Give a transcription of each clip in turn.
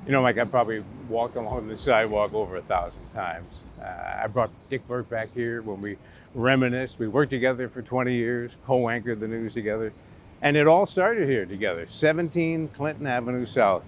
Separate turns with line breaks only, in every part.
You know, Mike, I probably walked along the sidewalk over 1,000 times. I brought Dick Burke back here when we reminisced. We worked together for 20 years, co-anchored the news together, and it all started here together, 17 Clinton Avenue South.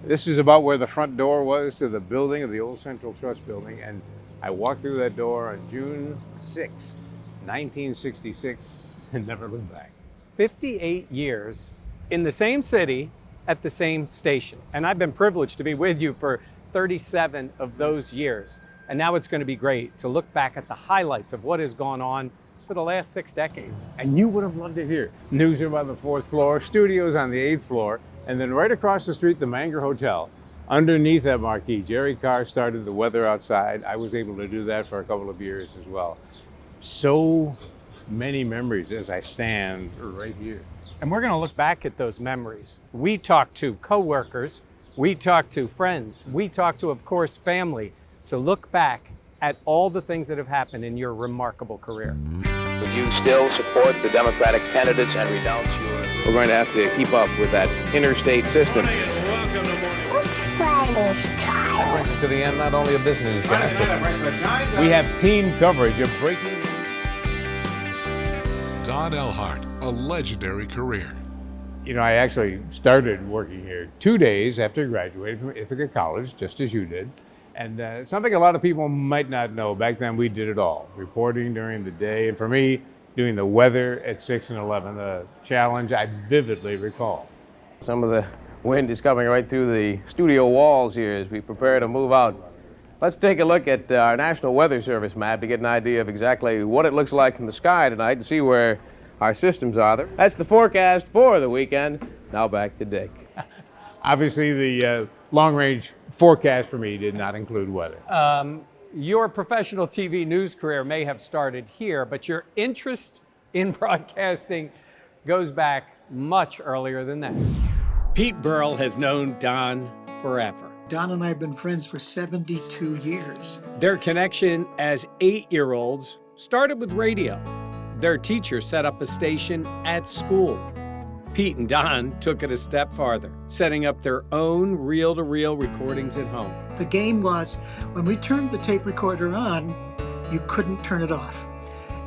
This is about where the front door was to the building of the old Central Trust building, and I walked through that door on June 6th, 1966, and never looked back.
58 years in the same city at the same station. And I've been privileged to be with you for 37 of those years. And now it's going to be great to look back at the highlights of what has gone on for the last 6 decades.
And you would have loved it here. Newsroom on the 4th floor, studios on the 8th floor, and then right across the street, the Manger Hotel. Underneath that marquee, Jerry Carr started The Weather Outside. I was able to do that for a couple of years as well. So many memories as I stand right here.
And we're going to look back at those memories. We talked to coworkers, we talked to friends, we talked to, of course, family, to look back at all the things that have happened in your remarkable career.
Would you still support the Democratic candidates and renounce your... We're going to have to keep up with that interstate system.
What's Friday's time?
That brings us to the end not only of this newscast, but
we have team coverage of breaking.
Don Alhart, a legendary career.
You know, I actually started working here 2 days after graduating from Ithaca College, just as you did. And something a lot of people might not know, back then we did it all. Reporting during the day, and for me, doing the weather at 6 and 11, a challenge I vividly recall.
Some of the wind is coming right through the studio walls here as we prepare to move out. Let's take a look at our National Weather Service map to get an idea of exactly what it looks like in the sky tonight and see where our systems are there. That's the forecast for the weekend. Now back to Dick.
Obviously, the long-range forecast for me did not include weather.
Your professional TV news career may have started here, but your interest in broadcasting goes back much earlier than that. Pete Burrell has known Don forever.
Don and I have been friends for 72 years.
Their connection as 8-year-olds started with radio. Their teacher set up a station at school. Pete and Don took it a step farther, setting up their own reel-to-reel recordings at home.
The game was, when we turned the tape recorder on, you couldn't turn it off.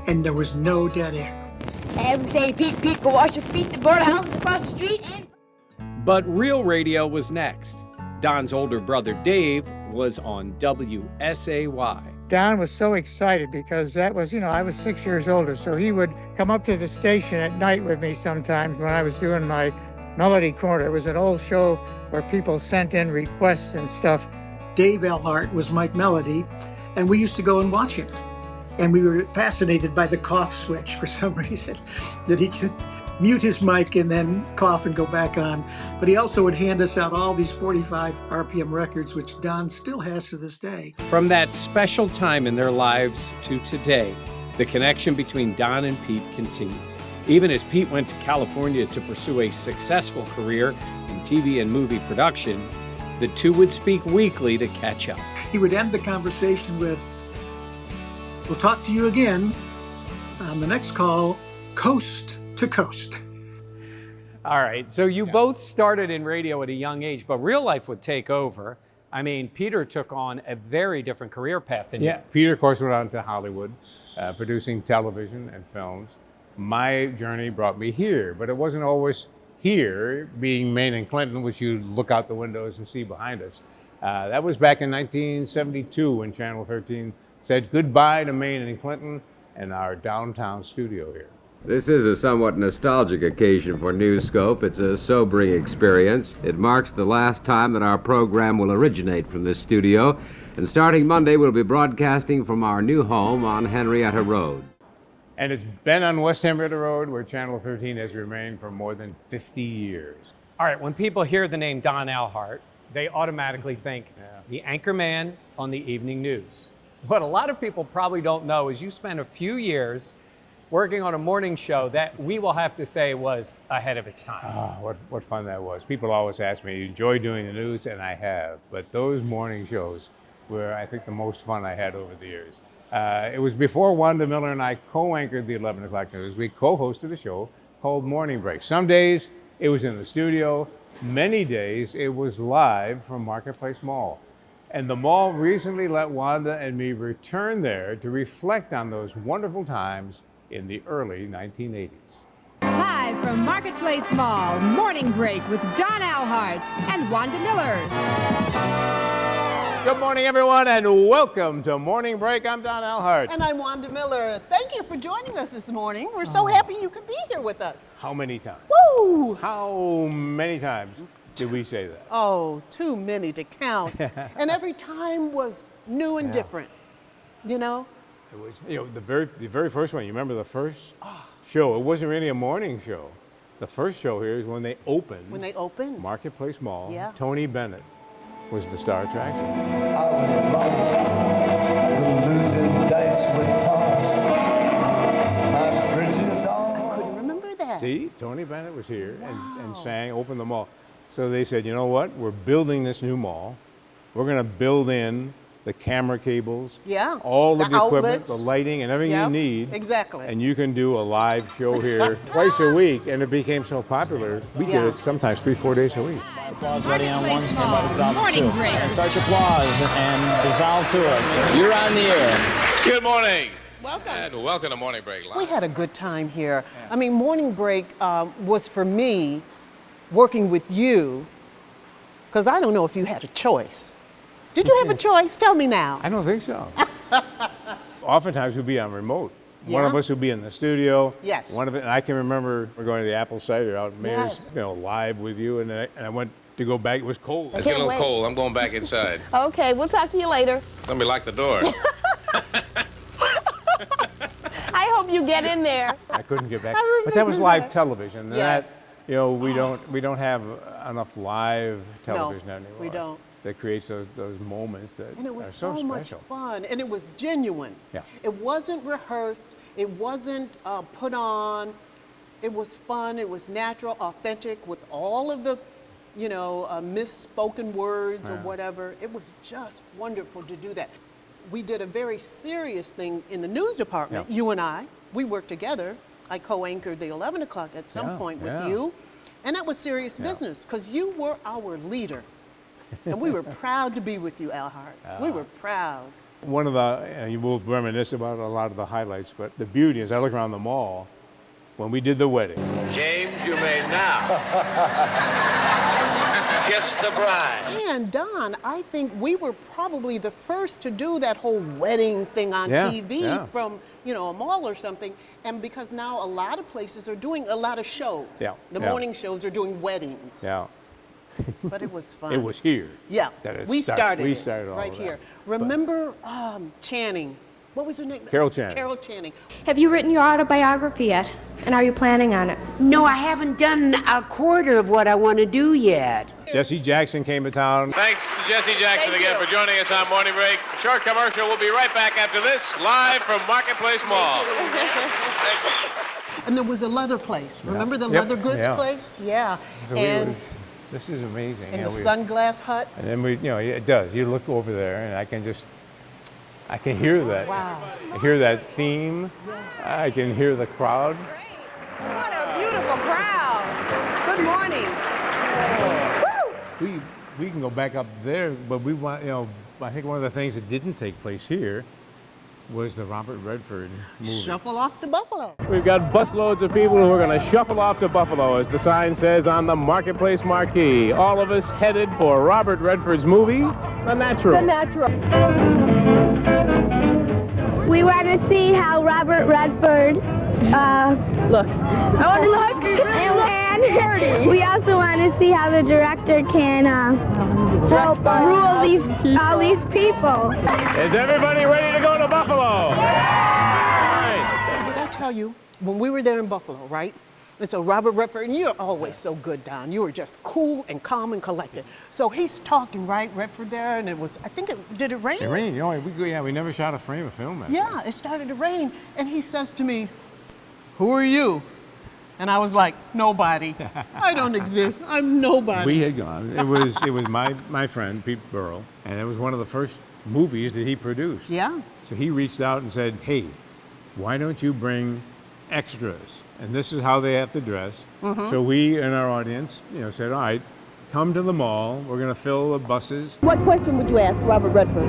And there was no dead air.
Every say, Pete, go wash your feet. The border house across the street.
But real radio was next. Don's older brother, Dave, was on WSAY.
Don was so excited because that was, I was 6 years older, so he would come up to the station at night with me sometimes when I was doing my Melody Corner. It was an old show where people sent in requests and stuff.
Dave Alhart was Mike Melody, and we used to go and watch him. And we were fascinated by the cough switch for some reason, that he could mute his mic and then cough and go back on. But he also would hand us out all these 45 RPM records, which Don still has to this day.
From that special time in their lives to today, the connection between Don and Pete continues. Even as Pete went to California to pursue a successful career in TV and movie production, the two would speak weekly to catch up.
He would end the conversation with, "We'll talk to you again on the next call, coast to coast."
All right, so you both started in radio at a young age, but real life would take over. I mean, Peter took on a very different career path than you.
Peter, of course, went on to Hollywood, producing television and films. My journey brought me here, but it wasn't always here, being Maine and Clinton, which you look out the windows and see behind us. That was back in 1972 when Channel 13 said goodbye to Maine and Clinton and our downtown studio here.
This is a somewhat nostalgic occasion for Newscope. It's a sobering experience. It marks the last time that our program will originate from this studio. And starting Monday, we'll be broadcasting from our new home on Henrietta Road.
And it's been on West Henrietta Road, where Channel 13 has remained for more than 50 years.
All right, when people hear the name Don Alhart, they automatically think the anchor man on the evening news. What a lot of people probably don't know is you spent a few years working on a morning show that we will have to say was ahead of its time.
What fun that was. People always ask me, you enjoy doing the news? And I have. But those morning shows were, I think, the most fun I had over the years. It was before Wanda Miller and I co-anchored the 11 o'clock news. We co-hosted a show called Morning Break. Some days it was in the studio, Many days it was live from Marketplace Mall. And the mall recently let Wanda and me return there to reflect on those wonderful times in the early 1980s.
Live from Marketplace Mall, Morning Break with Don Alhart and Wanda Miller.
Good morning, everyone, and welcome to Morning Break. I'm Don Alhart.
And I'm Wanda Miller. Thank you for joining us this morning. We're so happy you could be here with us.
How many times?
Woo!
How many times did we say that?
Oh, too many to count. And every time was new and different, you know?
It was, the very first one. You remember the first show? It wasn't really a morning show. The first show here is when they opened.
When they opened.
Marketplace Mall.
Yeah.
Tony Bennett was the star attraction.
I was lost, losing dice with Thomas. My bridges all.
I couldn't remember that.
See, Tony Bennett was here and sang, opened the mall. So they said, you know what? We're building this new mall. We're going to build in the camera cables, all of the equipment,
outlets.
the lighting, and everything you need.
Exactly.
And you can do a live show here twice a week, and it became so popular. We did it sometimes 3-4 days a week.
Applause ready on one, stand by dissolve two. And start your applause and dissolve to us. You're on the air.
Good morning.
Welcome.
And welcome to Morning Break Live.
We had a good time here. I mean, Morning Break was for me working with you, because I don't know if you had a choice. Did you have a choice? Tell me now.
I don't think so. Oftentimes we'd be on remote. One of us would be in the studio.
Yes.
And I can remember we're going to the apple cider out in Mayor's, live with you, and I went to go back. It was cold.
It's getting a little cold. I'm going back inside.
Okay, we'll talk to you later.
Let me lock the door.
I hope you get in there.
I couldn't get back.
I
But that was live
remember that.
television. And
Yes.
we don't have enough live television anymore.
We don't.
That creates those moments that
And it was
are so
much
special.
fun, and it was genuine.
Yeah.
It wasn't rehearsed. It wasn't put on. It was fun. It was natural, authentic, with all of the, misspoken words or whatever. It was just wonderful to do that. We did a very serious thing in the news department. You and I, we worked together. I co-anchored the 11 o'clock at some point with you, and that was serious business because you were our leader. And we were proud to be with you, Alhart. We were proud.
One of the, you will reminisce about a lot of the highlights, but the beauty is I look around the mall when we did the wedding.
James, you may now kiss the bride.
And Don, I think we were probably the first to do that whole wedding thing on TV from, a mall or something. And because now a lot of places are doing a lot of shows. The morning shows are doing weddings.
Yeah.
But it was fun.
It was here.
Yeah,
we
started
all
right
of
here.
that.
Remember Channing? What was her name?
Carol Channing.
Carol Channing.
Have you written your autobiography yet? And are you planning on it?
No, I haven't done a quarter of what I want to do yet.
Jesse Jackson came to town.
Thanks to Jesse Jackson again for joining us on Morning Break. Short commercial. We'll be right back after this, live from Marketplace Mall.
And there was a leather place. Remember the leather goods place? Yeah.
So
and
this is amazing.
in the Sunglass Hut.
And then it does. You look over there, and I can hear that.
Wow.
I hear that theme. I can hear the crowd.
What a beautiful crowd. Good morning.
We can go back up there, but we want, I think one of the things that didn't take place here was the Robert Redford movie.
Shuffle off to Buffalo.
We've got busloads of people who are going to shuffle off to Buffalo, as the sign says on the Marketplace marquee. All of us headed for Robert Redford's movie, The Natural.
The Natural. We want to see how Robert Redford looks. And we also want to see how the director can rule all these people.
Is everybody ready to go to Buffalo?
Did I tell you, when we were there in Buffalo, right? And so Robert Redford, and you're always so good, Don. You were just cool and calm and collected. So he's talking, right, Redford there, and did it rain?
It rained. We never shot a frame of film.
Yeah, it started to rain, and he says to me, "Who are you?" And I was like, "Nobody. I don't exist. I'm nobody."
We had gone. It was my friend Pete Burrell, and it was one of the first movies that he produced.
Yeah.
So he reached out and said, "Hey, why don't you bring extras? And this is how they have to dress."
Mhm.
So we in our audience, said, "All right, come to the mall. We're going to fill the buses.
What question would you ask Robert Redford?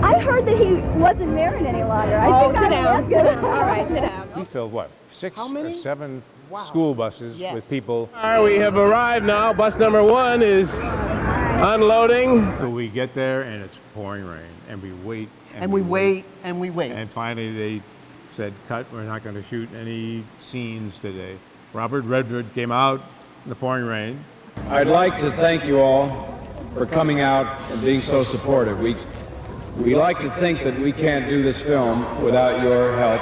I heard that he wasn't married any longer. I think
sit
I'm
down.
asking.
Sit down. All right, sit down.
We filled, what, 6
How
or
many?
7 school buses with people.
All right, we have arrived now. Bus number 1 is unloading.
So we get there and it's pouring rain and we wait.
And we wait, and we wait.
And finally they said, cut, we're not going to shoot any scenes today. Robert Redford came out in the pouring rain.
I'd like to thank you all for coming out and being so supportive. We like to think that we can't do this film without your help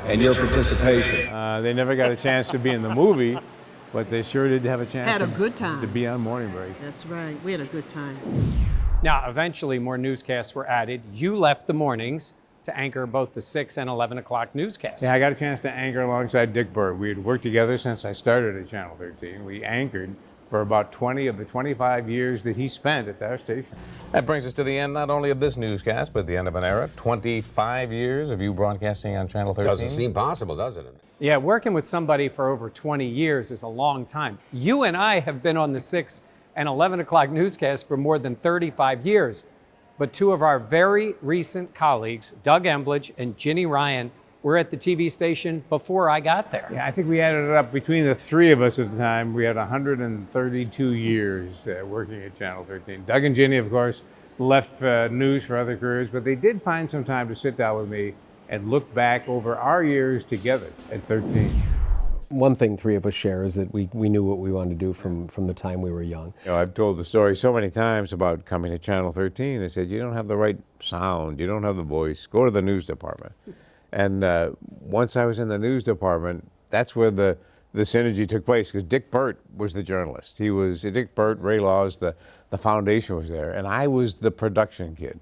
and your participation.
They never got a chance to be in the movie, but they sure did have a chance
Had a good time.
to be on Morning Break.
That's right. We had a good time.
Now, eventually, more newscasts were added. You left the mornings to anchor both the 6 and 11 o'clock newscasts.
Yeah, I got a chance to anchor alongside Dick Burt. We had worked together since I started at Channel 13. We anchored for about 20 of the 25 years that he spent at our station.
That brings us to the end not only of this newscast, but the end of an era. 25 years of you broadcasting on Channel 13.
Doesn't seem possible, doesn't it?
Yeah, working with somebody for over 20 years is a long time. You and I have been on the 6 and 11 o'clock newscast for more than 35 years. But 2 of our very recent colleagues, Doug Embledge and Ginny Ryan, were at the TV station before I got there.
Yeah, I think we added it up between the 3 of us at the time. We had 132 years working at Channel 13. Doug and Ginny, of course, left news for other careers, but they did find some time to sit down with me and look back over our years together at 13.
One thing 3 of us share is that we knew what we wanted to do from the time we were young.
You know, I've told the story so many times about coming to Channel 13. They said, you don't have the right sound, you don't have the voice, go to the news department. And once I was in the news department, that's where the synergy took place, because Dick Burt was the journalist. He was Dick Burt, Ray Laws, the foundation was there, and I was the production kid.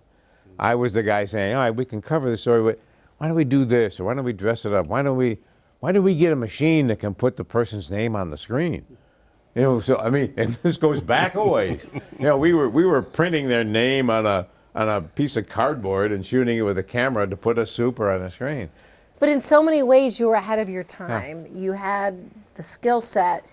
I was the guy saying, all right, we can cover the story, but why don't we do this, or why don't we dress it up? Why don't we get a machine that can put the person's name on the screen? You know, so I mean, and this goes back a ways. You know, we were printing their name on a piece of cardboard and shooting it with a camera to put a super on a screen.
But in so many ways, you were ahead of your time. Yeah. You had the skill set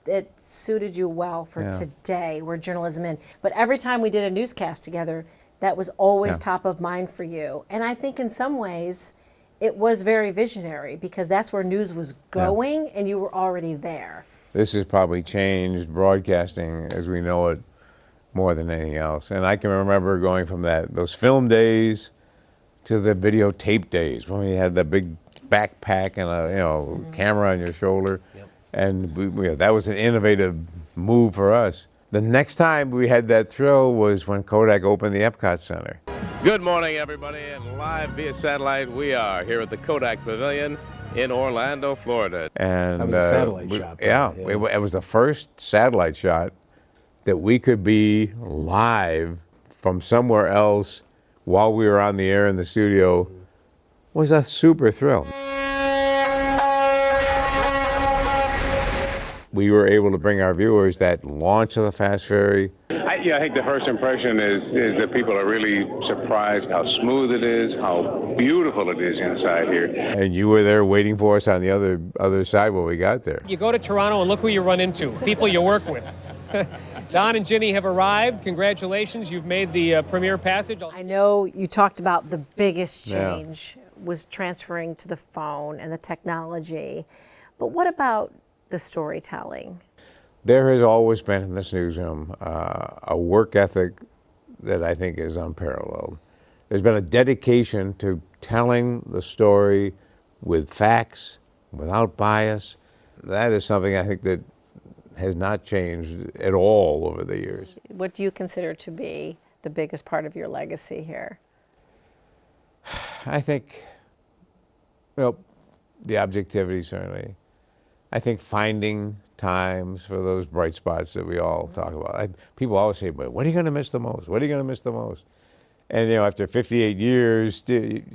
that suited you well for today, where journalism in. But every time we did a newscast together, that was always top of mind for you. And I think in some ways, it was very visionary, because that's where news was going, and you were already there.
This has probably changed broadcasting as we know it more than anything else. And I can remember going from those film days to the videotape days, when we had that big backpack and a camera on your shoulder. Yep. And that was an innovative move for us. The next time we had that thrill was when Kodak opened the Epcot Center.
Good morning, everybody, and live via satellite, we are here at the Kodak Pavilion in Orlando, Florida.
And
that was a satellite shot.
Yeah, it was the first satellite shot that we could be live from somewhere else while we were on the air in the studio. Was a super thrill. We were able to bring our viewers that launch of the Fast Ferry.
I think the first impression is that people are really surprised how smooth it is, how beautiful it is inside here.
And you were there waiting for us on the other side when we got there.
You go to Toronto and look who you run into, people you work with. Don and Ginny have arrived. Congratulations, you've made the premiere passage.
I know you talked about the biggest change was transferring to the phone and the technology, but what about the storytelling?
There has always been in this newsroom a work ethic that I think is unparalleled. There's been a dedication to telling the story with facts, without bias. That is something I think that has not changed at all over the years.
What do you consider to be the biggest part of your legacy here?
I think, well, the objectivity certainly. I think finding times for those bright spots that we all talk about. People always say, but what are you going to miss the most? What are you going to miss the most? And, after 58 years,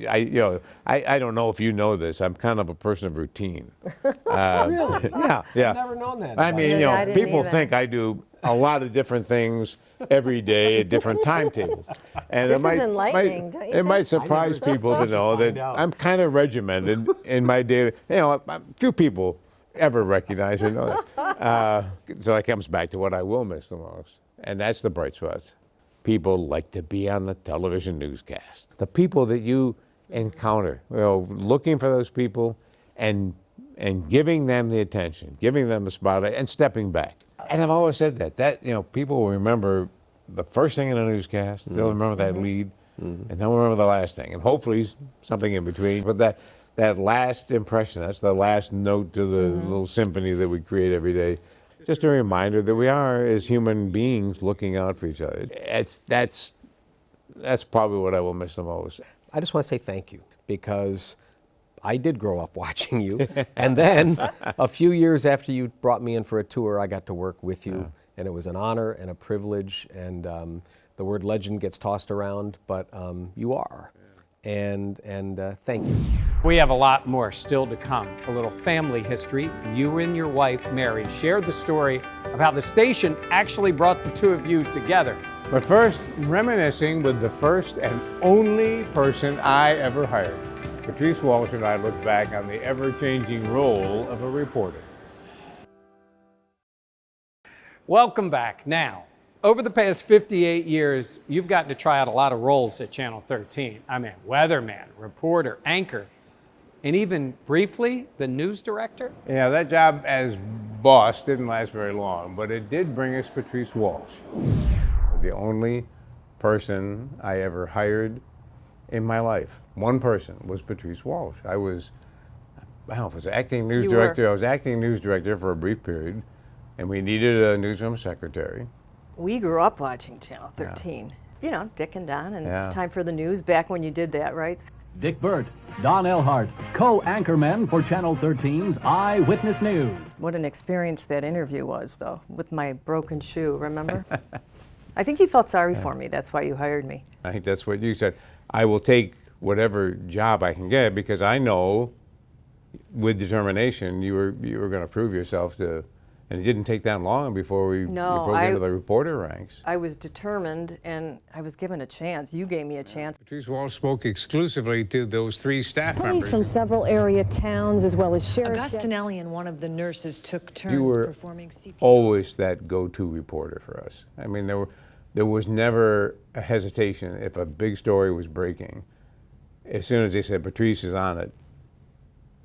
I don't know if you know this, I'm kind of a person of routine.
Really?
Yeah.
I've never known that.
I mean, people think I do a lot of different things every day at different timetables. And
this is enlightening, don't you think?
It might surprise people to know that I'm kind of regimented in my day. A few people ever recognize or know that. So that comes back to what I will miss the most, and that's the bright spots. People like to be on the television newscast. The people that you encounter, looking for those people and giving them the attention, giving them the spotlight, and stepping back. And I've always said that people will remember the first thing in a newscast, they'll remember that lead, and they'll remember the last thing, and hopefully something in between. But that last impression, that's the last note to the little symphony that we create every day. Just a reminder that we are, as human beings, looking out for each other. That's probably what I will miss the most.
I just want to say thank you, because I did grow up watching you. And then a few years after you brought me in for a tour, I got to work with you. And it was an honor and a privilege. And the word legend gets tossed around, but you are. And thank you.
We have a lot more still to come. A little family history. You and your wife, Mary, shared the story of how the station actually brought the two of you together.
But first, reminiscing with the first and only person I ever hired. Patrice Walsh and I look back on the ever-changing role of a reporter.
Welcome back. Now, over the past 58 years, you've gotten to try out a lot of roles at Channel 13. I mean, weatherman, reporter, anchor, and even briefly, the news director.
Yeah, that job as boss didn't last very long, but it did bring us Patrice Walsh. The only person I ever hired in my life. One person was Patrice Walsh. I was acting news director. I was acting news director for a brief period, and we needed a newsroom secretary.
We grew up watching Channel 13. You know, Dick and Don, and it's time for the news, back when you did that, right?
Dick Burt, Don Alhart, co-anchormen for Channel 13's Eyewitness News.
What an experience that interview was, though, with my broken shoe, remember? I think you felt sorry for me. That's why you hired me.
I think that's what you said. I will take whatever job I can get, because I know with determination you were going to prove yourself to. And it didn't take that long before we broke into the reporter ranks.
I was determined, and I was given a chance. You gave me a chance.
Patrice Walsh spoke exclusively to those 3 staff members.
Police from several area towns, as well as sheriff's.
Augustinelli and one of the nurses took turns
you were
performing CPR.
Always that go-to reporter for us. I mean, there was never a hesitation if a big story was breaking. As soon as they said Patrice is on it,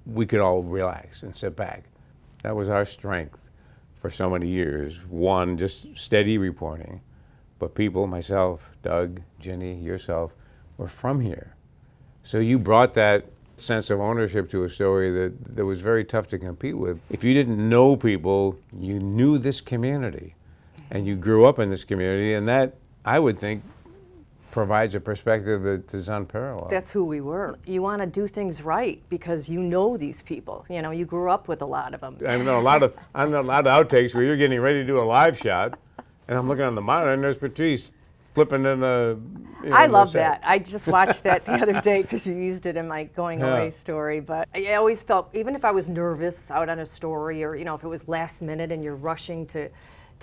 we could all relax and sit back. That was our strength for so many years. One, just steady reporting, but people, myself, Doug, Ginny, yourself, were from here. So you brought that sense of ownership to a story that was very tough to compete with. If you didn't know people, you knew this community, and you grew up in this community, and that, I would think, provides a perspective that is unparalleled.
That's who we were. You want to do things right because you know these people. You know, you grew up with a lot of them.
I know a lot of outtakes where you're getting ready to do a live shot, and I'm looking on the monitor, and there's Patrice flipping in the.
I love that. I just watched that the other day because you used it in my going away story. But I always felt, even if I was nervous out on a story, or if it was last minute and you're rushing to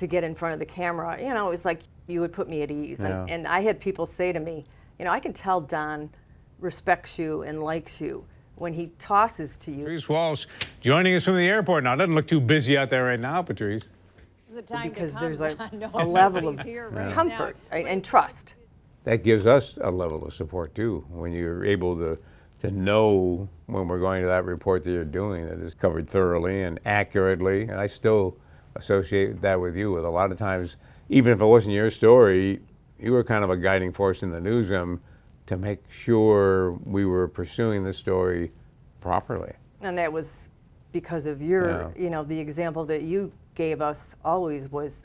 get in front of the camera, it was like you would put me at ease.
Yeah.
And I had people say to me, I can tell Don respects you and likes you when he tosses to you.
Patrice Walsh joining us from the airport now. Doesn't look too busy out there right now, Patrice.
Because there's a level of comfort and trust.
That gives us a level of support too, when you're able to know when we're going to that report that you're doing that is covered thoroughly and accurately. And I still associate that with you. With a lot of times, even if it wasn't your story, you were kind of a guiding force in the newsroom to make sure we were pursuing the story properly.
And that was because of your, the example that you gave us always was,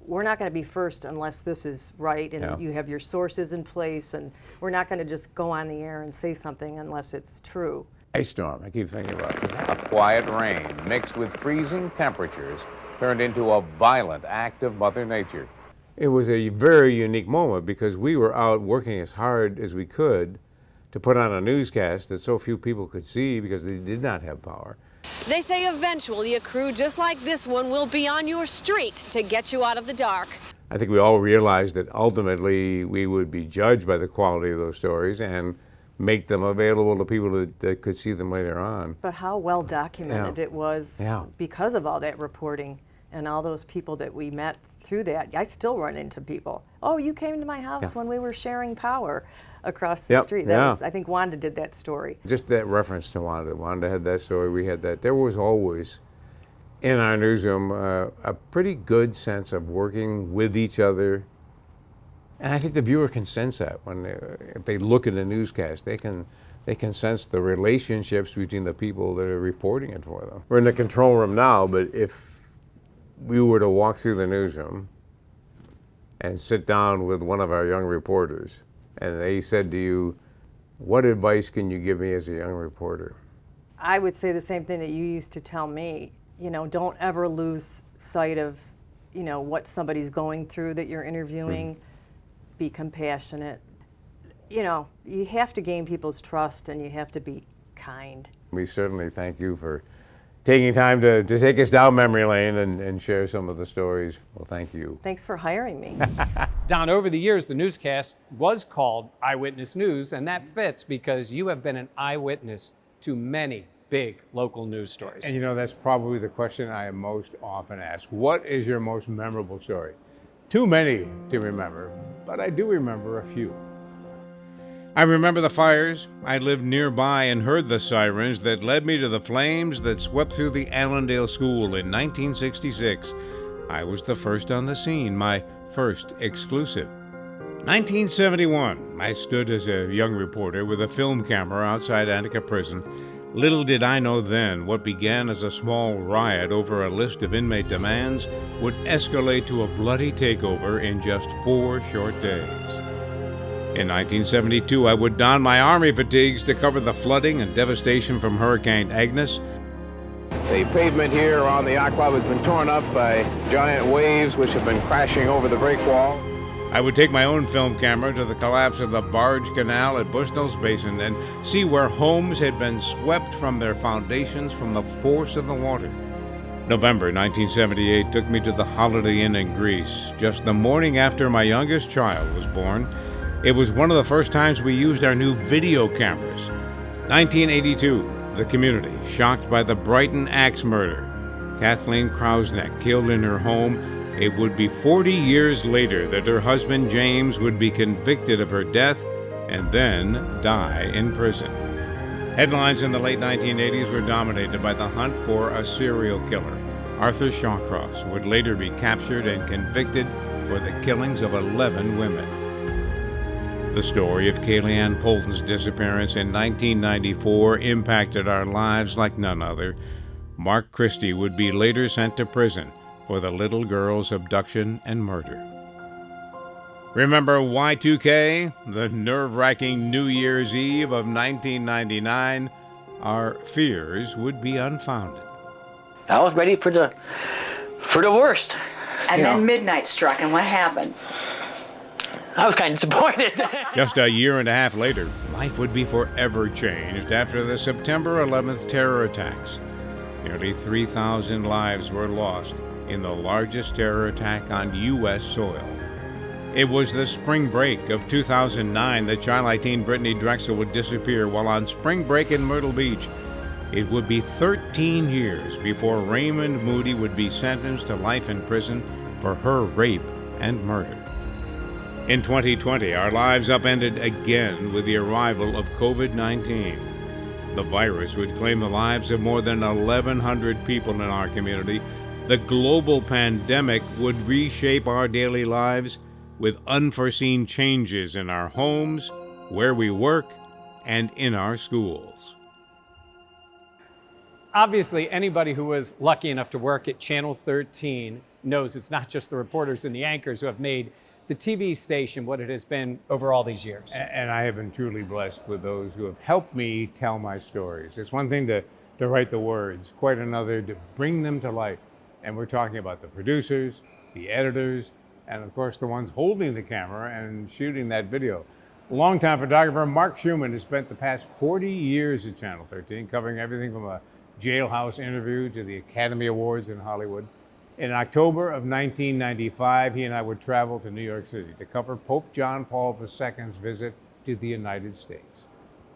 we're not going to be first unless this is right, and you have your sources in place, and we're not going to just go on the air and say something unless it's true.
Ice storm, I keep thinking about it.
A quiet rain mixed with freezing temperatures turned into a violent act of Mother Nature.
It was a very unique moment because we were out working as hard as we could to put on a newscast that so few people could see because they did not have power.
They say eventually a crew just like this one will be on your street to get you out of the dark.
I think we all realized that ultimately we would be judged by the quality of those stories, and make them available to people that could see them later on.
But how well documented it was
Yeah.
because of all that reporting and all those people that we met through that. I still run into people. Oh, you came to my house when we were sharing power across the street. That was, I think Wanda did that story.
Just that reference to Wanda. Wanda had that story, we had that. There was always, in our newsroom, a pretty good sense of working with each other. And I think the viewer can sense that when if they look at a newscast. They can sense the relationships between the people that are reporting it for them. We're in the control room now, but if we were to walk through the newsroom and sit down with one of our young reporters, and they said to you, what advice can you give me as a young reporter?
I would say the same thing that you used to tell me. You know, don't ever lose sight of, you know, what somebody's going through that you're interviewing. Be compassionate. You know, you have to gain people's trust and you have to be kind.
We certainly thank you for taking time to take us down memory lane and share some of the stories. Well, thank you.
Thanks for hiring me.
Don, over the years, the newscast was called Eyewitness News, and that fits because you have been an eyewitness to many big local news stories.
And you know, that's probably the question I am most often asked. What is your most memorable story? Too many to remember, but I do remember a few. I remember the fires. I lived nearby and heard the sirens that led me to the flames that swept through the Allendale School in 1966. I was the first on the scene, my first exclusive. 1971, I stood as a young reporter with a film camera outside Attica Prison. Little did I know then what began as a small riot over a list of inmate demands would escalate to a bloody takeover in just 4 short days. In 1972, I would don my Army fatigues to cover the flooding and devastation from Hurricane Agnes.
The pavement here around the yacht club has been torn up by giant waves which have been crashing over the break wall.
I would take my own film camera to the collapse of the Barge Canal at Bushnell's Basin and see where homes had been swept from their foundations from the force of the water. November 1978 took me to the Holiday Inn in Greece, just the morning after my youngest child was born. It was one of the first times we used our new video cameras. 1982, the community, shocked by the Brighton axe murder. Kathleen Krausneck killed in her home. It would be 40 years later that her husband James would be convicted of her death and then die in prison. Headlines in the late 1980s were dominated by the hunt for a serial killer. Arthur Shawcross would later be captured and convicted for the killings of 11 women. The story of Kayleigh Polton's disappearance in 1994 impacted our lives like none other. Mark Christie would be later sent to prison for the little girl's abduction and murder. Remember Y2K, the nerve-wracking New Year's Eve of 1999? Our fears would be unfounded.
I was ready for the worst.
And then midnight struck, and what happened?
I was kind of disappointed.
Just a year and a half later, life would be forever changed after the September 11th terror attacks. Nearly 3,000 lives were lost in the largest terror attack on U.S. soil. It was the spring break of 2009 that Chi-Li teen Brittany Drexel would disappear while on spring break in Myrtle Beach. It would be 13 years before Raymond Moody would be sentenced to life in prison for her rape and murder. In 2020, our lives upended again with the arrival of COVID-19. The virus would claim the lives of more than 1,100 people in our community. The global pandemic would reshape our daily lives with unforeseen changes in our homes, where we work, and in our schools.
Obviously, anybody who was lucky enough to work at Channel 13 knows it's not just the reporters and the anchors who have made the TV station what it has been over all these years.
And I have been truly blessed with those who have helped me tell my stories. It's one thing to write the words, quite another to bring them to life. And we're talking about the producers, the editors, and of course the ones holding the camera and shooting that video. Longtime photographer Mark Schumann has spent the past 40 years at Channel 13, covering everything from a jailhouse interview to the Academy Awards in Hollywood. In October of 1995, he and I would travel to New York City to cover Pope John Paul II's visit to the United States.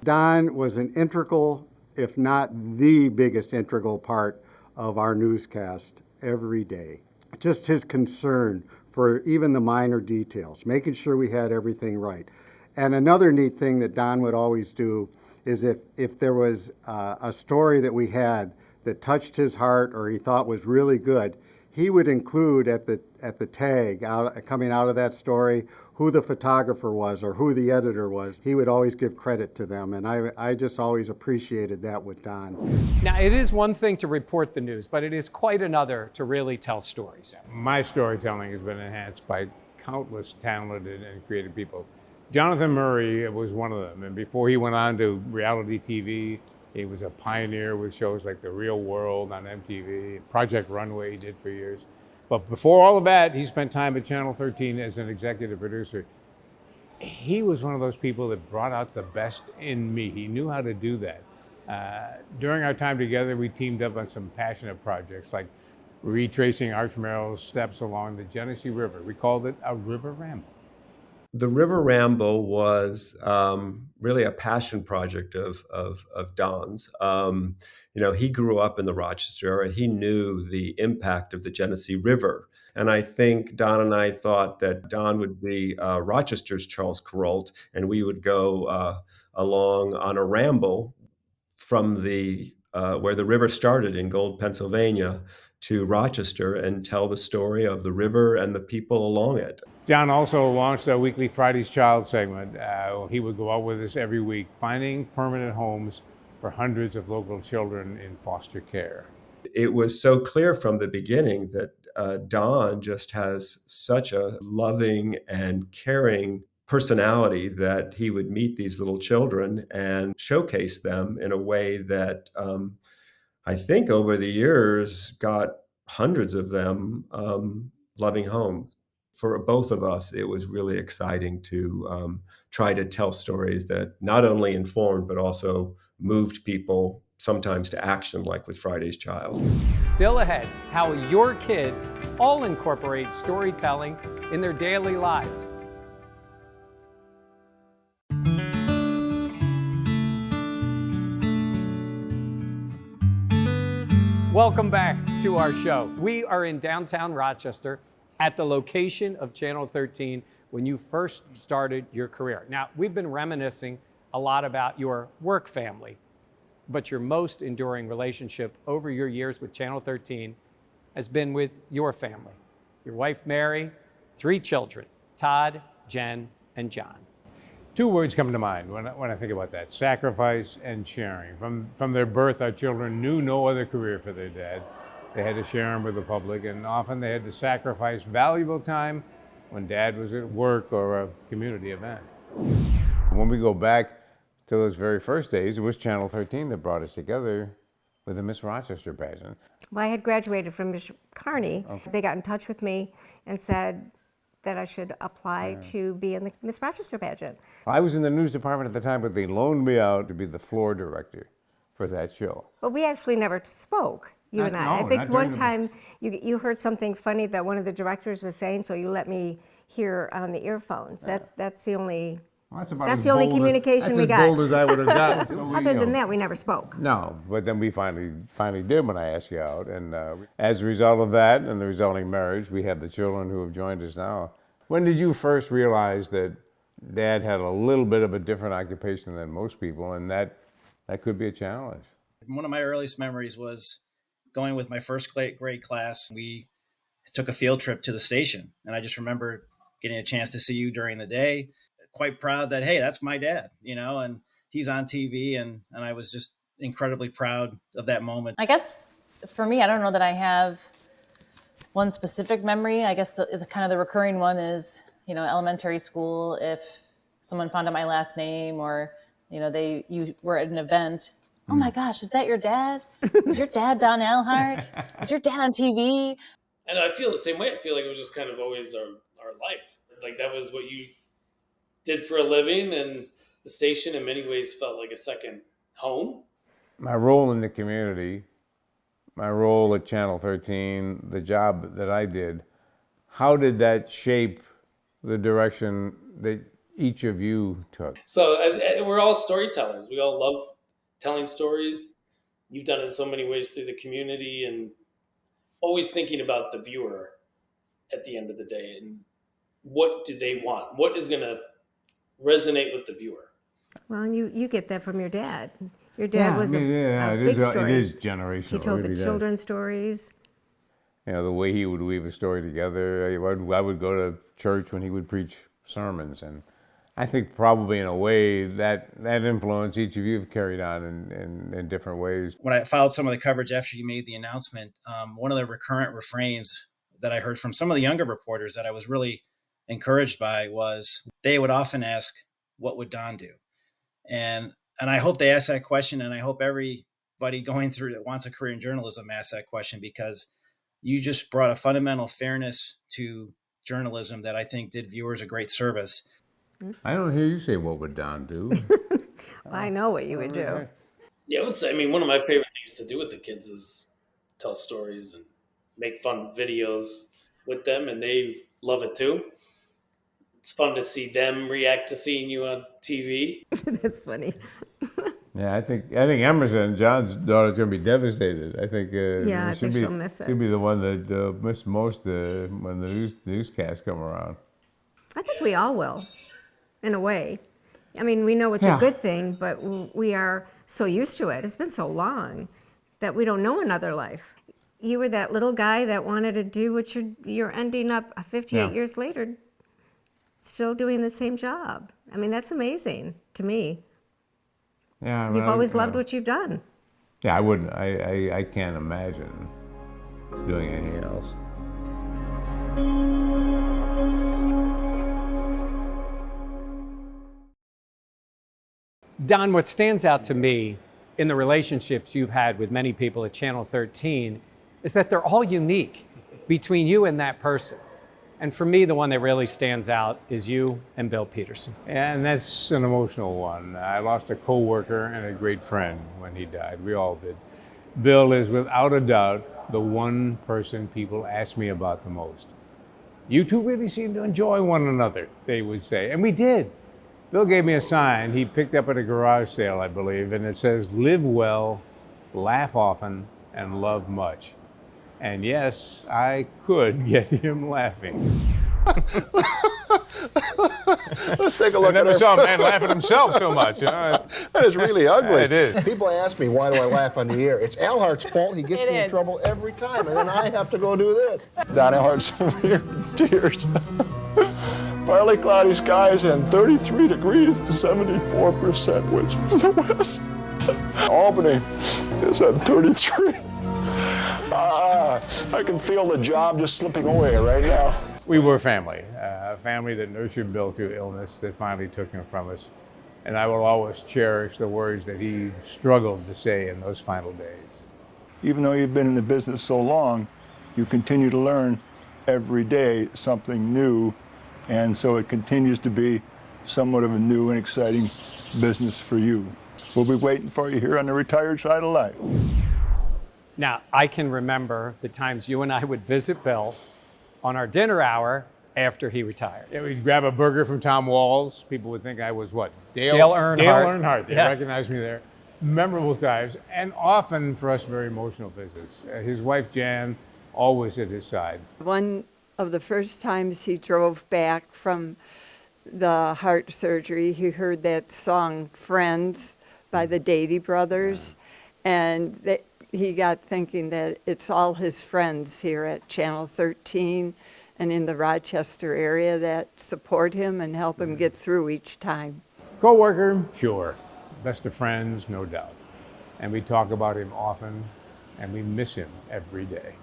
Don was an integral, if not the biggest integral part of our newscast every day. Just his concern for even the minor details, making sure we had everything right. And another neat thing that Don would always do is if there was a story that we had that touched his heart or he thought was really good, he would include at the tag coming out of that story who the photographer was or who the editor was. He would always give credit to them, and I just always appreciated that with Don.
Now, it is one thing to report the news, but it is quite another to really tell stories.
My storytelling has been enhanced by countless talented and creative people. Jonathan Murray was one of them, and before he went on to reality TV, he was a pioneer with shows like The Real World on MTV, Project Runway he did for years. But before all of that, he spent time at Channel 13 as an executive producer. He was one of those people that brought out the best in me. He knew how to do that. During our time together, we teamed up on some passionate projects like retracing Arch Merrill's steps along the Genesee River. We called it a river ramble.
The River Ramble was really a passion project of Don's. He grew up in the Rochester area. He knew the impact of the Genesee River. And I think Don and I thought that Don would be Rochester's Charles Kuralt, and we would go along on a ramble from the where the river started in Gold, Pennsylvania, to Rochester and tell the story of the river and the people along it.
John also launched a weekly Friday's Child segment. He would go out with us every week, finding permanent homes for hundreds of local children in foster care.
It was so clear from the beginning that Don just has such a loving and caring personality that he would meet these little children and showcase them in a way that I think over the years got hundreds of them loving homes. For both of us, it was really exciting to try to tell stories that not only informed, but also moved people sometimes to action, like with Friday's Child.
Still ahead, how your kids all incorporate storytelling in their daily lives. Welcome back to our show. We are in downtown Rochester at the location of Channel 13 when you first started your career. Now, we've been reminiscing a lot about your work family, but your most enduring relationship over your years with Channel 13 has been with your family. Your wife, Mary, 3 children, Todd, Jen, and John.
2 words come to mind when I think about that: sacrifice and sharing. From their birth, our children knew no other career for their dad. They had to share them with the public, and often they had to sacrifice valuable time when Dad was at work or a community event. When we go back to those very first days, it was Channel 13 that brought us together with the Miss Rochester pageant.
Well, I had graduated from Miss Kearney. Okay. They got in touch with me and said that I should apply to be in the Miss Rochester pageant.
I was in the news department at the time, but they loaned me out to be the floor director for that show.
But we actually never spoke. You and I. I think one time you heard something funny that one of the directors was saying, so you let me hear on the earphones. That's the only. Well, that's the only communication we got.
That's as bold as I would have gotten.
Other than that, we never spoke.
No, but then we finally did when I asked you out, and as a result of that and the resulting marriage, we have the children who have joined us now. When did you first realize that Dad had a little bit of a different occupation than most people, and that could be a challenge?
One of my earliest memories was going with my first grade class. We took a field trip to the station, and I just remember getting a chance to see you during the day. Quite proud that, hey, that's my dad, and he's on TV, and I was just incredibly proud of that moment.
I guess for me, I don't know that I have one specific memory. I guess the kind of the recurring one is, elementary school, if someone found out my last name or, you were at an event. Oh my gosh, is that your dad? Is your dad Don Alhart? Is your dad on TV?
And I feel the same way. I feel like it was just kind of always our life. Like that was what you did for a living, and the station in many ways felt like a second home.
My role in the community, my role at Channel 13, the job that I did, how did that shape the direction that each of you took?
So we're all storytellers. We all love telling stories. You've done it in so many ways through the community, and always thinking about the viewer at the end of the day and what do they want? What is going to resonate with the viewer?
Well, and you get that from your dad. Your dad was a
it
big
is,
story.
it is generational.
He told
it really
the
does.
children's stories.
You know, the way he would weave a story together. I would go to church when he would preach sermons, and I think probably in a way that influence each of you have carried on in different ways.
When I followed some of the coverage after you made the announcement, one of the recurrent refrains that I heard from some of the younger reporters that I was really encouraged by was they would often ask, what would Don do? And I hope they ask that question, and I hope everybody going through that wants a career in journalism asks that question, because you just brought a fundamental fairness to journalism that I think did viewers a great service.
I don't hear you say, what would Don do?
Well, I know what you would do.
Yeah, I would say, I mean, one of my favorite things to do with the kids is tell stories and make fun videos with them, and they love it too. It's fun to see them react to seeing you on TV.
That's funny.
Yeah, I think Emerson, John's daughter's going to be devastated. I think
I think she'll miss it.
She'll be the one that miss most when the newscasts come around.
I think we all will, in a way. I mean, we know it's a good thing, but we are so used to it. It's been so long that we don't know another life. You were that little guy that wanted to do what you're ending up 58 years later, still doing the same job. I mean, that's amazing to me.
Yeah,
You've always loved what you've done.
Yeah, I wouldn't. I can't imagine doing anything else.
Don, what stands out to me in the relationships you've had with many people at Channel 13 is that they're all unique between you and that person. And for me, the one that really stands out is you and Bill Peterson.
And that's an emotional one. I lost a coworker and a great friend when he died. We all did. Bill is without a doubt the one person people ask me about the most. You two really seem to enjoy one another, they would say. And we did. Bill gave me a sign he picked up at a garage sale, I believe, and it says, live well, laugh often, and love much. And yes, I could get him laughing.
Let's take a look.
I never saw a man laugh at himself so much.
That is really ugly.
It is.
People ask me, why do I laugh on the air? It's Alhart's fault. He gets me in trouble every time, and then I have to go do this. Don Alhart's over here in tears. Partly cloudy skies and 33 degrees, 74% winds from the west. Albany is at 33. I can feel the job just slipping away right now.
We were family, a family that nurtured Bill through illness that finally took him from us. And I will always cherish the words that he struggled to say in those final days.
Even though you've been in the business so long, you continue to learn every day something new. And so it continues to be somewhat of a new and exciting business for you. We'll be waiting for you here on the retired side of life.
Now, I can remember the times you and I would visit Bill on our dinner hour after he retired.
Yeah, we'd grab a burger from Tom Wall's. People would think I was what?
Dale Earnhardt.
Dale Earnhardt. They
Yes.
recognized me there. Memorable times, and often for us very emotional visits. His wife Jan always at his side.
One of the first times he drove back from the heart surgery, he heard that song Friends by the Dady Brothers, and he got thinking that it's all his friends here at Channel 13 and in the Rochester area that support him and help him get through each time.
Co-worker, sure. Best of friends, no doubt. And we talk about him often, and we miss him every day.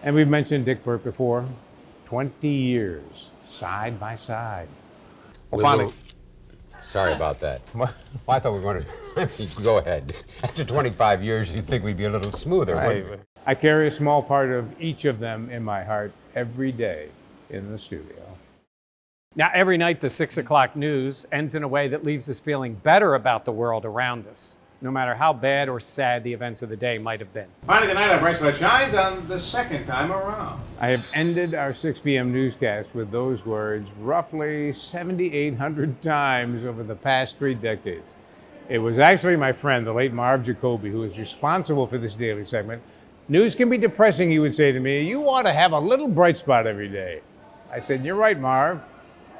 And we've mentioned Dick Burt before. 20 years, side by side.
Well, finally. Sorry about that. Well, I thought we were going to... Go ahead. After 25 years, you'd think we'd be a little smoother, wouldn't we?
I carry a small part of each of them in my heart every day in the studio.
Now, every night, the 6 o'clock news ends in a way that leaves us feeling better about the world around us. no matter how bad or sad the events of the day might have been.
Finally tonight, our Bright Spot shines on the second time around.
I have ended our 6 p.m. newscast with those words roughly 7,800 times over the past 3 decades. It was actually my friend, the late Marv Jacoby, who was responsible for this daily segment. News can be depressing, he would say to me. You ought to have a little bright spot every day. I said, you're right, Marv.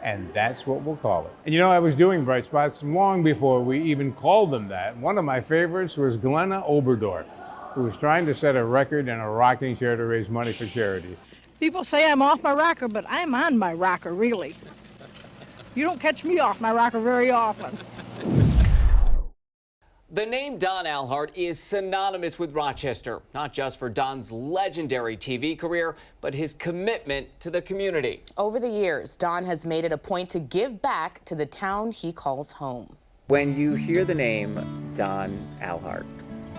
And that's what we'll call it. And you know, I was doing bright spots long before we even called them that. One of my favorites was Glenna Oberdorf, who was trying to set a record in a rocking chair to raise money for charity.
People say I'm off my rocker, but I'm on my rocker, really. You don't catch me off my rocker very often.
The name Don Alhart is synonymous with Rochester, not just for Don's legendary TV career, but his commitment to the community.
Over the years, Don has made it a point to give back to the town he calls home.
When you hear the name Don Alhart,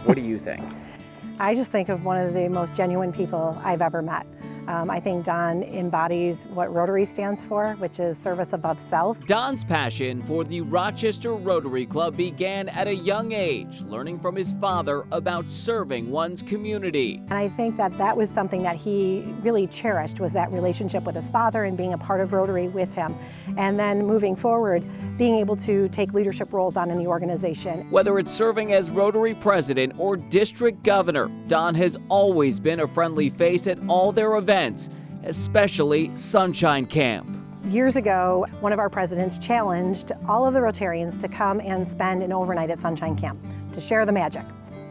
what do you think?
I just think of one of the most genuine people I've ever met. I think Don embodies what Rotary stands for, which is service above self.
Don's passion for the Rochester Rotary Club began at a young age, learning from his father about serving one's community.
And I think that that was something that he really cherished, was that relationship with his father and being a part of Rotary with him. And then moving forward, being able to take leadership roles on in the organization.
Whether it's serving as Rotary president or district governor, Don has always been a friendly face at all their events, especially Sunshine Camp.
Years ago, one of our presidents challenged all of the Rotarians to come and spend an overnight at Sunshine Camp to share the magic.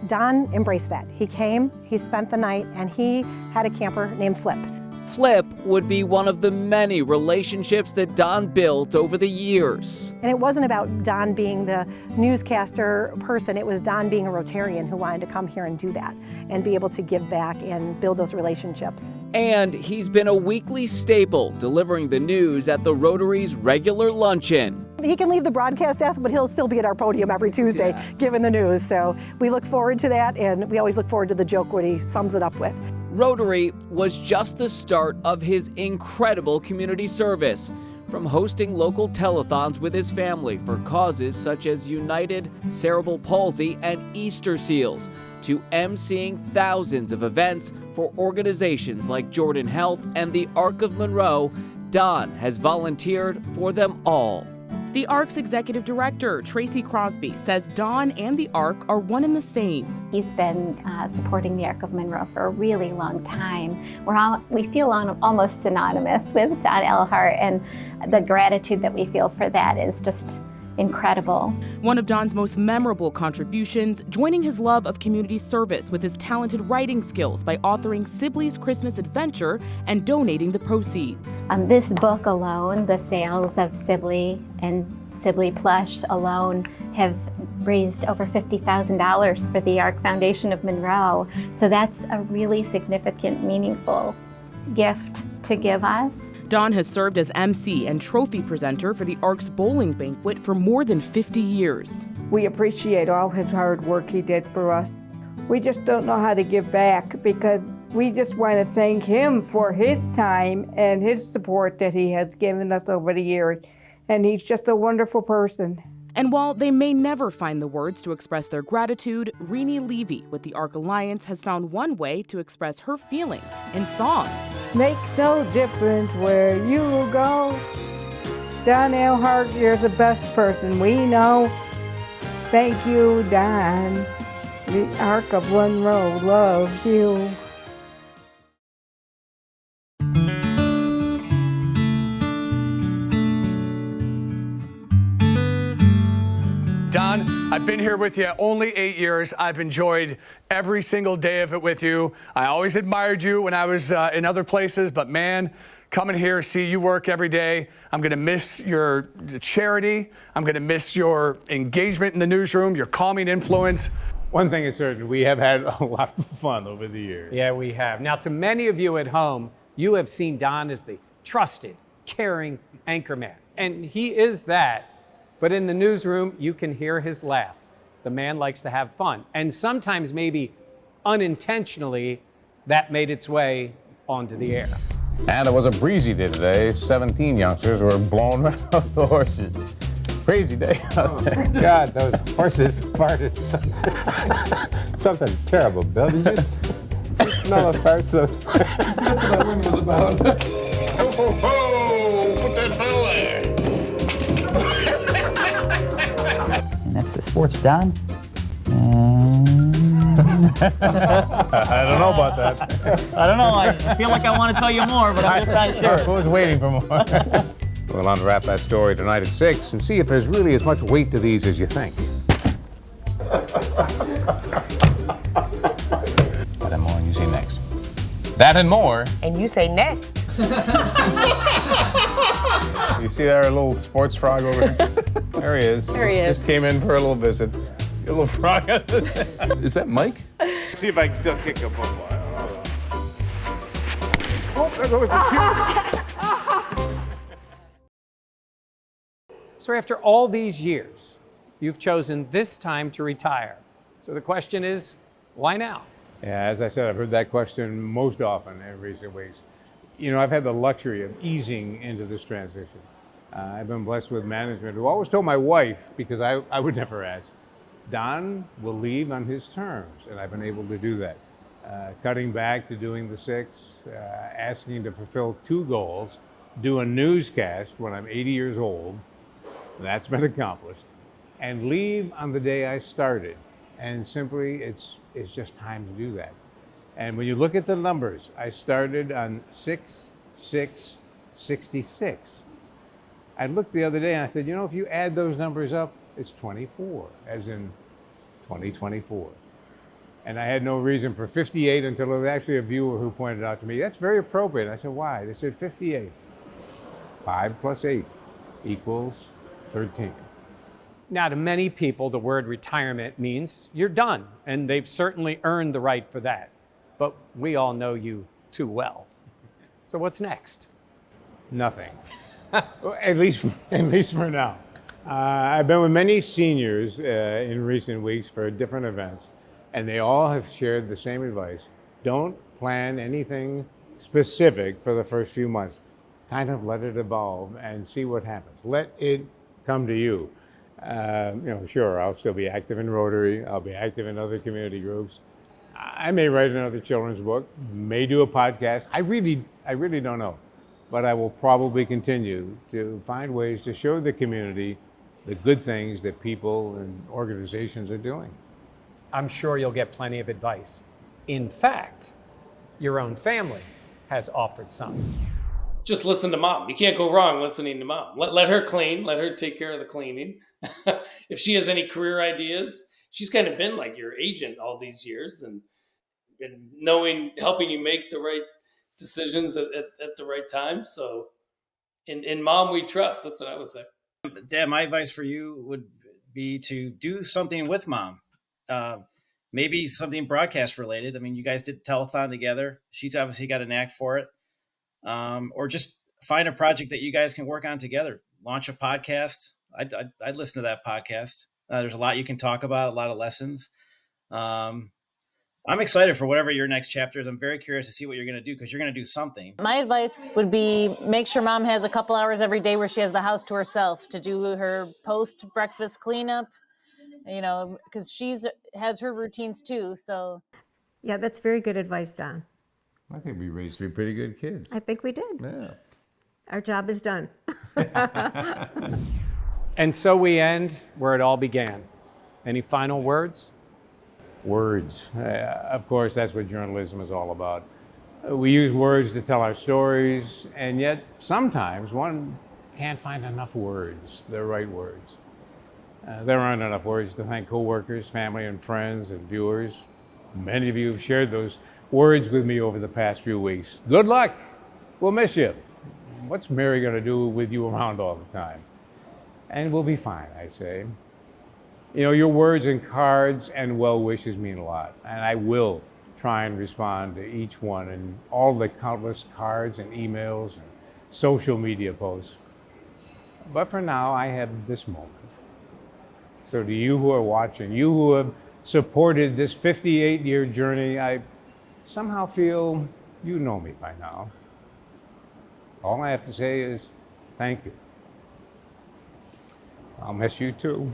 Don embraced that. He came, he spent the night, and he had a camper named Flip.
Flip would be one of the many relationships that Don built over the years.
And it wasn't about Don being the newscaster person, it was Don being a Rotarian who wanted to come here and do that and be able to give back and build those relationships.
And he's been a weekly staple, delivering the news at the Rotary's regular luncheon.
He can leave the broadcast desk, but he'll still be at our podium every Tuesday giving the news. So we look forward to that, and we always look forward to the joke what he sums it up with.
Rotary was just the start of his incredible community service, from hosting local telethons with his family for causes such as United, Cerebral Palsy, and Easter Seals, to emceeing thousands of events for organizations like Jordan Health and the Arc of Monroe. Don has volunteered for them all.
The ARC's executive director, Tracy Crosby, says Don and the ARC are one and the same.
He's been supporting the Arc of Monroe for a really long time. We feel almost synonymous with Don Alhart, and the gratitude that we feel for that is just incredible.
One of Don's most memorable contributions, joining his love of community service with his talented writing skills by authoring Sibley's Christmas Adventure and donating the proceeds.
This book alone, the sales of Sibley and Sibley Plush alone have raised over $50,000 for the ARC Foundation of Monroe. So that's a really significant, meaningful gift to give us.
Don has served as MC and trophy presenter for the ARC's bowling banquet for more than 50 years.
We appreciate all his hard work he did for us. We just don't know how to give back, because we just want to thank him for his time and his support that he has given us over the years. And he's just a wonderful person.
And while they may never find the words to express their gratitude, Renee Levy with the ARC Alliance has found one way to express her feelings in song.
Makes no difference where you go. Don Alhart, you're the best person we know. Thank you, Don. The Arc of Monroe loves you.
Don, I've been here with you only 8 years. I've enjoyed every single day of it with you. I always admired you when I was in other places, but man, coming here, see you work every day. I'm going to miss your charity. I'm going to miss your engagement in the newsroom, your calming influence.
One thing is certain, we have had a lot of fun over the years.
Yeah, we have. Now, to many of you at home, you have seen Don as the trusted, caring anchorman. And he is that. But in the newsroom, you can hear his laugh. The man likes to have fun. And sometimes, maybe unintentionally, that made its way onto the air.
And it was a breezy day today. 17 youngsters were blown right off the horses.
crazy day out there.
God, those horses farted something terrible, Bill. Did you smell the farts? That's what that wind was about.
Ho, ho, ho! Put that bell there.
And that's the sports Don.
I don't know about that.
I don't know. I feel like I want to tell you more, but I'm just not sure.
I was waiting for more. We'll unwrap that story tonight at 6 and see if there's really as much weight to these as you think. That and more, and you say next. That and more.
And you say next.
You see our little sports frog over there? There he is.
There he is.
Just came in for a little visit. Your little frog. Is that Mike?
See if I can still kick a football.
Oh, there goes the cue.
So after all these years, you've chosen this time to retire. So the question is, why now?
Yeah, as I said, I've heard that question most often in recent weeks. You know, I've had the luxury of easing into this transition. I've been blessed with management who always told my wife, because I would never ask, Don will leave on his terms, and I've been able to do that. Cutting back to doing the 6, asking to fulfill 2 goals, do a newscast when I'm 80 years old, that's been accomplished, and leave on the day I started. And simply, it's just time to do that. And when you look at the numbers, I started on 6/6/66. I looked the other day and I said, you know, if you add those numbers up, it's 24, as in 2024. And I had no reason for 58 until there was actually a viewer who pointed out to me, that's very appropriate. I said, why? They said 58. 5 + 8 = 13.
Now, to many people, the word retirement means you're done, and they've certainly earned the right for that. But we all know you too well. So what's next?
Nothing. at least for now. I've been with many seniors in recent weeks for different events, and they all have shared the same advice. Don't plan anything specific for the first few months. Kind of let it evolve and see what happens. Let it come to you. Sure, I'll still be active in Rotary. I'll be active in other community groups. I may write another children's book, may do a podcast. I really don't know. But I will probably continue to find ways to show the community the good things that people and organizations are doing.
I'm sure you'll get plenty of advice. In fact, your own family has offered some.
Just listen to mom. You can't go wrong listening to mom. Let her clean. Let her take care of the cleaning. If she has any career ideas, she's kind of been like your agent all these years and helping you make the right decisions at the right time. So in mom, we trust. That's what I would say.
Dad, my advice for you would be to do something with mom. Maybe something broadcast related. I mean, you guys did telethon together. She's obviously got a knack for it. Or just find a project that you guys can work on together. Launch a podcast. I'd listen to that podcast. There's a lot you can talk about, a lot of lessons. I'm excited for whatever your next chapter is. I'm very curious to see what you're going to do because you're going to do something.
My advice would be make sure mom has a couple hours every day where she has the house to herself to do her post-breakfast cleanup, because has her routines too. So,
yeah, that's very good advice, Don.
I think we raised 3 pretty good kids.
I think we did.
Yeah.
Our job is done.
And so we end where it all began. Any final words?
Words. Of course, that's what journalism is all about. We use words to tell our stories, and yet sometimes one can't find enough words, the right words. There aren't enough words to thank coworkers, family and friends, and viewers. Many of you have shared those words with me over the past few weeks. Good luck. We'll miss you. What's Mary going to do with you around all the time? And we'll be fine, I say. Your words and cards and well wishes mean a lot. And I will try and respond to each one and all the countless cards and emails and social media posts. But for now, I have this moment. So to you who are watching, you who have supported this 58-year journey, I somehow feel you know me by now. All I have to say is thank you. I'll miss you too.